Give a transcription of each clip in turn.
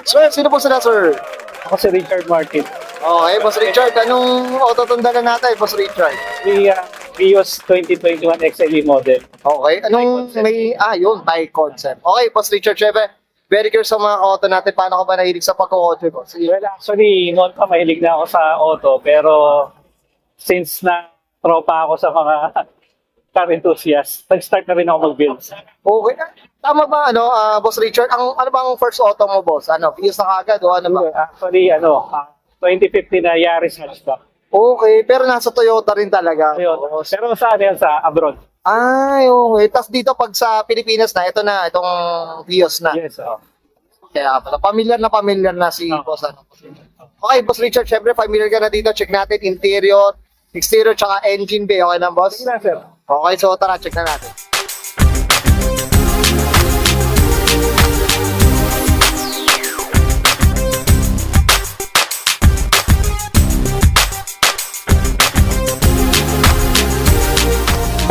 Sir, sino po sila, sir? Ako si Richard Martin. Okay, Boss Richard, anong auto tundalan natin, Boss Richard? May Vios 2021 XLE model. Okay, anong yun, Thai concept. Okay, Boss Richard, syempre, very curious sa mga auto natin, paano ka ba nahilig sa pagko-auto, Boss? Well, actually, noon pa mahilig na ako sa auto, pero since na tropa ako sa mga car enthusiast, nag-start na rin ako mag-build. Okay, tama ba, Boss Richard, ano ba ang first auto mo, Boss? Vios na kagad, o ano ba? Actually, 2015 na Yaris hatchback. Okay, pero nasa Toyota rin talaga. Ayun. Pero sa yan, sa abroad. Ay, okay. Tapos dito pag sa Pilipinas na, itong Vios na. Yes, Kaya pala, familiar na si Boss. Okay, Boss Richard, syempre familiar ka na dito. Check natin interior, exterior, tsaka engine bay. Okay na, Boss? Sige na, sir. Okay, so tara, check na natin.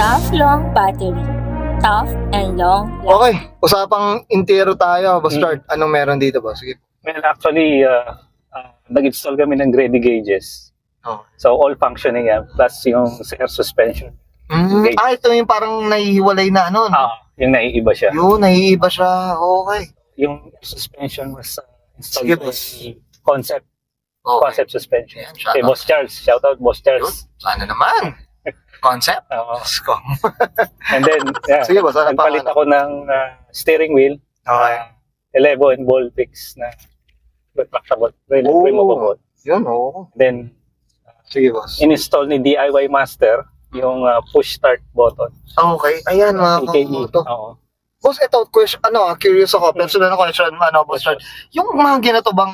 Tough long battery. Tough and long life. Okay, usapang interior tayo, Boss Richard. Anong meron dito, Boss? Sige. Well, actually, nag-install kami ng Grady gauges. Oh. So, all functioning yan, plus yung air suspension. Okay. Ito yung parang nahihiwalay na Yung naiiba siya. Yun, nahihiba siya. Okay. Yung suspension was installed Sige, by boss. Concept. Okay. Concept suspension. Yan, shout Kay out. Boss Charles. Shout out, Boss Yun, Charles. sana naman. Concept? Oo. Diyos ko. And then, yeah, Sige, boss, ano pa? nagpalit ako ng steering wheel. Okay. 11 ball fix na retractable. Removable. Yun, oo. Then, Sige, boss. in-install ni DIY Master yung push start button. Okay. Ayan, mga PKE. kamoto. Oo. Boss, ito, question, curious ako. Personal na question, Boss Richard. Yung mga ganito bang,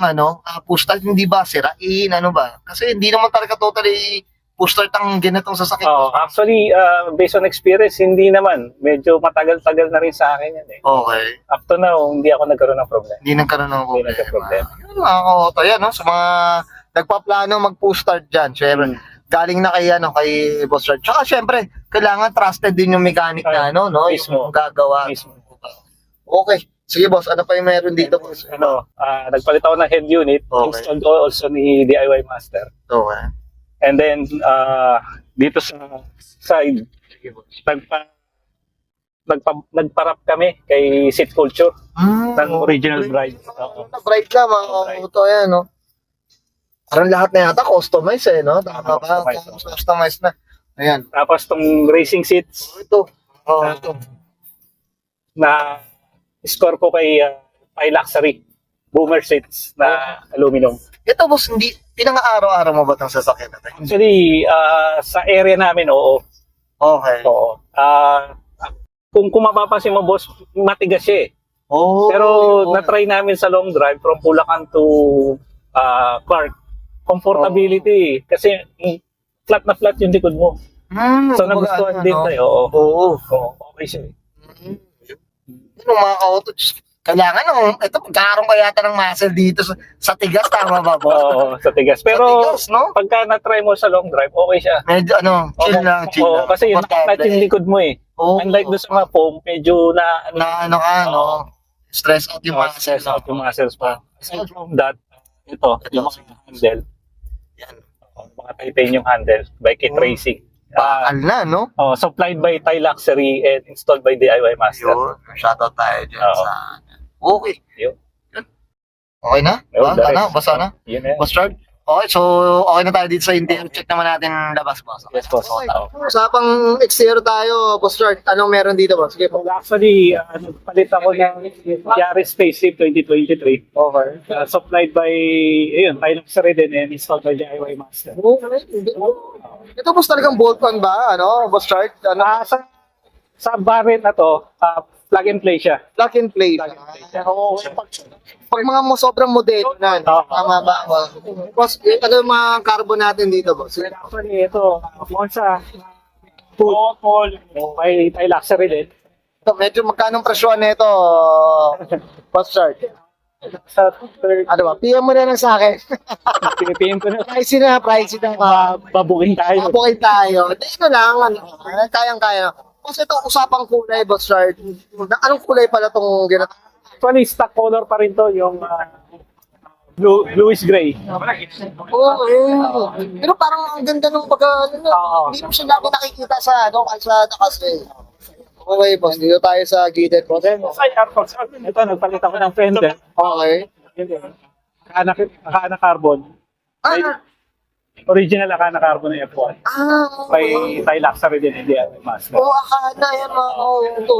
push start, hindi ba sirain, ba? Kasi hindi naman talaga totally push start ang ganitong sasakyan. Actually, based on experience, hindi naman. Medyo matagal-tagal na rin sa akin yan eh. Okay. Up to now, hindi ako nagkaroon ng problema. Hindi nagkaroon ng Hindi nagka-problema. Yun, mga kamoto. Yan, sa mga nagpa-plano mag-push start dyan. Syempre, galing na kay Boss Richard. Tsaka syempre, kailangan trusted din yung mechanic na Mismo. yung gagawa. Mismo. Okay. Sige, boss, ano pa yung meron dito, boss? Nagpalit ako ng head unit. Okay. Installed ko also ni DIY Master. Okay. And then, dito sa side, nagparap kami kay Seat Culture ng original bride. Oo. Bright lang, mga auto yan, no? Parang lahat na yata customized, no? Tama ba? Customized na. Ayan. Tapos tong racing seats Ito. Ito. na score ko kay Luxury Boomer seats na aluminum. Ito, boss, hindi, pinang-araw-araw mo ba itong sasakyan natin? Actually, sa area namin, oo. Okay. Oo. Kung mapapansin mo, boss, matigas siya eh. Oh, Pero okay. na-try namin sa long drive from Bulacan to Clark. Comfortability. Kasi flat na flat yung likod mo. So nagustuhan din tayo. Oo. Okay siya. Yung mga auto, kailangan ito, magkakaroon ka yata ng muscle dito sa tigas, tama ba, boss? Oo, sa tigas. Pero tigas, no? pagka na-try mo sa long drive, okay siya. Medyo, chill lang. Oo, kasi yung nakaklat yung likod mo eh. Oo. Unlike doon sa mga foam, medyo Na stress out yung muscle. stress out yung muscles pa. Aside from that, yung mga handle, Yan. mga titanium handle by Kit Racing. Bakal na, no? Supplied by Thai Luxury and installed by DIY Master. Yun. Shoutout tayo dyan Oo. sa... Okay. Yun. Okay na? Yun, Basta na? Yun na. Boss Richard? Okay, so okay na tayo dito sa interior. Check naman natin labas, boss. Yes, boss. Okay. Oo. Usapang exterior tayo, Boss Richard. Anong meron dito, boss? Sige po. Well, actually, nagpalit ako ng Yaris Facelift 2023. Okay. Supplied by, Thai Luxury din and installed by DIY Master. Ito, boss, talagang bolt-on ba? Boss Richard? Sa barret na to, plug and play siya. Plug and play. Pag mga sobrang modelo na, tama ba? Boss, ano yung mga carbon natin dito, boss? Actually, ito, Monza, may Thai Luxury din. Ito, medyo magkanong presyon nito, Boss Richard? Sa third, Ano ba? PM mo na lang sa akin. pinipim ko na, Pricey na. babukin tayo. Abukin tayo. Ito lang, kayang-kaya. Kasi ito, usapang kulay, Boss Richard. Anong kulay pala itong Actually, stock color pa rin to, yung bluish gray. Oo, pero parang ang ganda nung pagka, Oo. hindi mo siya namin nakikita sa, kalsada kasi. Okay, boss, dito tayo sa gated boss. Ay, AirPods. Ito, nagpalit ako ng fender. Okay. Akana carbon. Ah, Original Akana carbon na F1. May Thai luxury din, hindi master. Oo, Akana yan mga ito.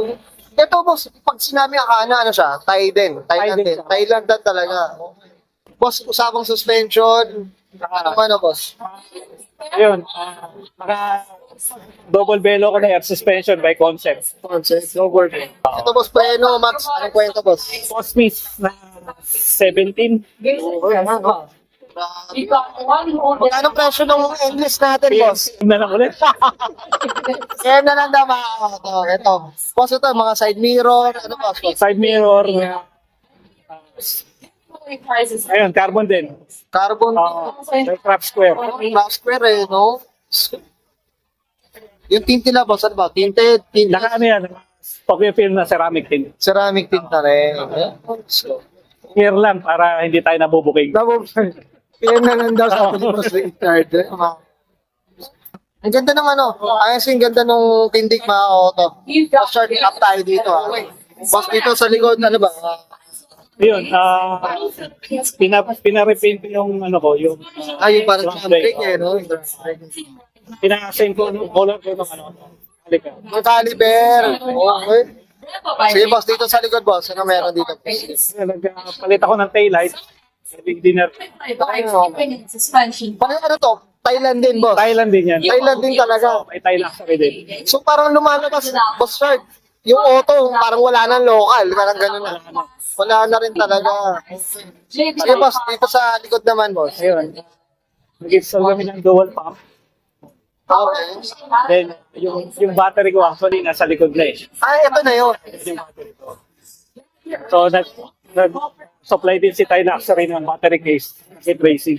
Ito boss, pag sinabi Akana, ano siya? Thai din. Thailand din. din. Thailand din talaga. Boss, usapang suspension. Ano boss? Ayun, naka double bellow ko na air suspension by concept. Concept, no word. Ito boss, Preno, Max. Anong kwento boss? Cosmis na 17. Anong presyo ng endless natin boss? Na lang ulit. Kaya na lang naman. Ito. Boss, ito, mga side mirror. Ano boss? Side mirror. Ayun, carbon din. Carbon. Craft square. Black square eh, no? Yung tint nila boss, ano ba? Tinted, Naka ano yan, pag-film na ceramic tint. ceramic tint na rin. Here lang para hindi tayo nabubukig. Kaya na lang daw sa atin boss Richard. Ang ganda ng ano, ayos yung ganda ng tindig mga auto. Boss, short up tayo dito ah. Boss, dito sa likod, ano ba? Yun, pina-repaint ko yung ano ko, yung Yung parang drum brake eh, no? pina-same ko yung color ko ng ano. Halika. Yung caliber. Okay. Sige boss, dito sa likod boss, ano meron dito? Nagpalit ako ng taillight. Big dinner. Suspension. Parang ano to? Thailand din boss. Thailand din yan. Thailand din talaga. May Thai luxury din. So parang lumalabas, boss Shard, yung auto, parang wala nang local, parang gano'n na. Wala na rin talaga. Sige boss, dito sa likod naman boss. Ayun. Nag-install kami ng dual pump. Okay. Then, yung battery ko actually nasa likod na eh. Ay, ito na yun. Yung battery ko. So, nag-supply din si Thai luxury ng battery case. Kit Racing.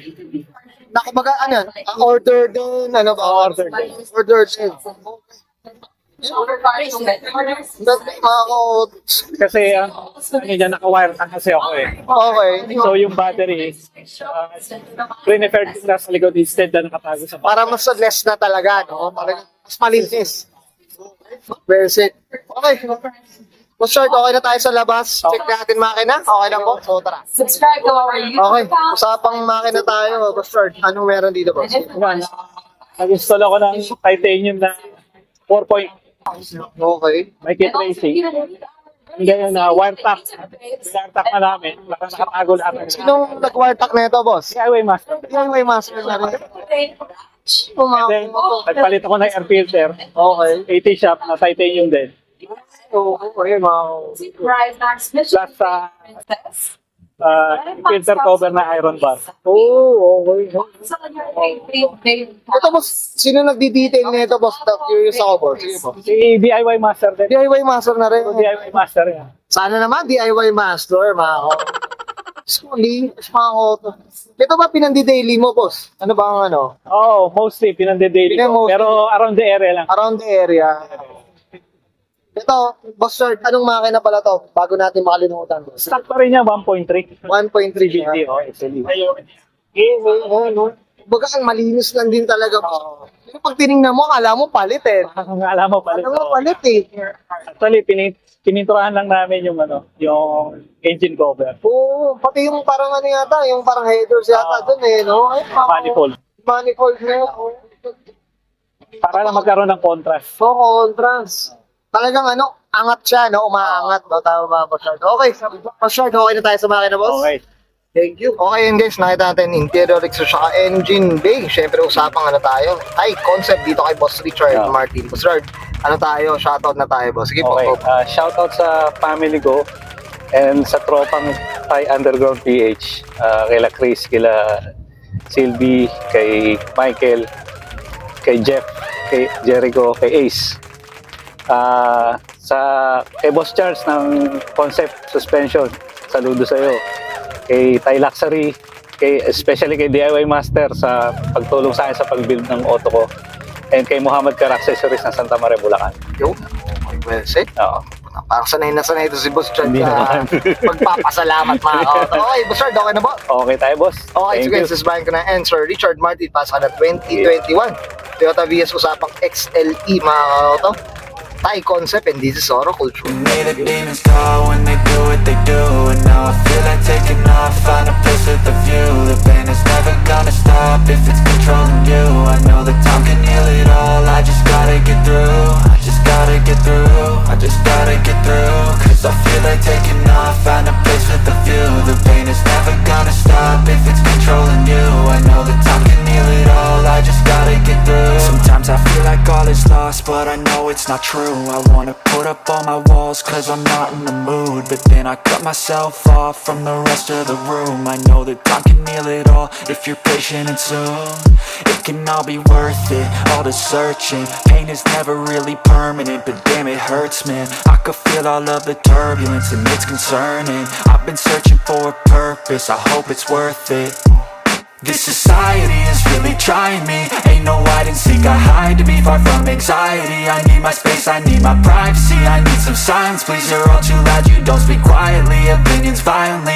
Nakubaga, ano, order din, ano ba? Order din. Order din. Ako, Kasi, yan, naka-wire tank kasi ako eh. okay. So, yung battery, preferred din nasa likod instead na nakatago sa battery. Para mas less na talaga, no? Parang mas malinis. Very sick. Okay. Boss Shard, okay na tayo sa labas. Check natin makina. Okay na po. So, tara. Subscribe to our Okay. Usapang makina tayo, Boss Shard. Anong meron dito, boss? Yan. Nag-install ako ng titanium na 4 point. Okay. May kit racing. And then, wire tack. Wire tack na namin. Nakatago lahat. Sinong nag-wartak na ito, boss? DIY master. DIY master na rin. And then, nagpalit ako ng air filter. Okay. 80 shop na titanium din. Okay, mga... Plus, filter cover na iron bar. Oh, okay. Ito, boss, sino nagdi-detail na ito, boss? Curious ako, boss. Sige, boss. Si DIY master din. DIY master na rin. DIY master yan. Sana naman, DIY master, mga ko. Schooling, mga ko. Ito ba pinandi-daily mo, boss? Ano ba ang ano? Oh, mostly pinande-daily ko. Mostly. Pero around the area lang. Around the area. Ito, boss Shard, anong makina pala to? Bago natin makalimutan, boss. Stock pa rin niya, 1.3. 1.3 GT. Oh, actually. No? Baga, ang malinis lang din talaga. Pero pag tinignan mo, akala mo palit eh. Ang alam mo pala. Alam mo palit eh. Actually, pininturahan lang namin yung engine cover. Oo, pati yung parang ano yata, yung parang headers yata dun eh, no? Ay, Manifold. Manifold na yun. Para lang magkaroon ng contrast. So, contrast. Talagang ano, angat siya, no? Umaangat, no? Tama ba, Boss Shard? Okay, Boss Shard, okay na tayo sa makina, boss? Okay. Thank you. Okay yun guys, nakita natin interior exhaust saka engine bay. Siyempre usapang ano tayo. Ay, concept dito kay Boss Richard Yeah. Martin. Boss Richard, ano tayo? Shoutout na tayo, boss. Sige Okay. po. Shoutout sa family ko and sa tropang Thai Underground PH. Kila Chris, kila Sylvie, kay Michael, kay Jeff, kay Jericho, kay Ace. Kay Boss Charles ng Concept Suspension, saludo sa iyo. Kay Thai Luxury, especially kay DIY Master sa pagtulong sa akin sa pag-build ng auto ko. And kay Muhammad Car Accessories ng Santa Maria, Bulacan. Yo, well said. Oo. parang sanay na sanay ito si Boss Chad Hindi sa naman. magpapasalamat mga kauto. Okay, Boss Chad, okay na ba? Okay tayo, boss. Okay, Thank sige, you. sasbahin ko na. And Sir Richard Martin, pasa ka na 2021. Toyota Vios usapang XLE, mga kauto. Thai concept, and this is Oro Culture. Made the demons call when they do what they do. And now I feel like taking off, find a place with a view. The pain is never gonna stop if it's controlling you. I know that time can heal it all, I just gotta get through. I just gotta get through, I just gotta get through. Cause I feel like taking off, find a place with a view. The pain is never gonna stop if it's controlling you. I know that time can heal it all, I just gotta get through. Sometimes I feel like all is lost, but I know it's not true. I wanna put up all my walls cause I'm not in the mood, but then I cut myself off from the rest of the room. I know that time can heal it all if you're patient and soon it can all be worth it, all the searching. Pain is never really permanent, but damn it hurts, man. I could feel all of the turbulence and it's concerning. I've been searching for a purpose, I hope it's worth it. This society is really trying me. Ain't no hide and seek, I hide to be far from anxiety. I need my space, I need my privacy, I need some silence, please. You're all too loud, you don't speak quietly. Opinions violently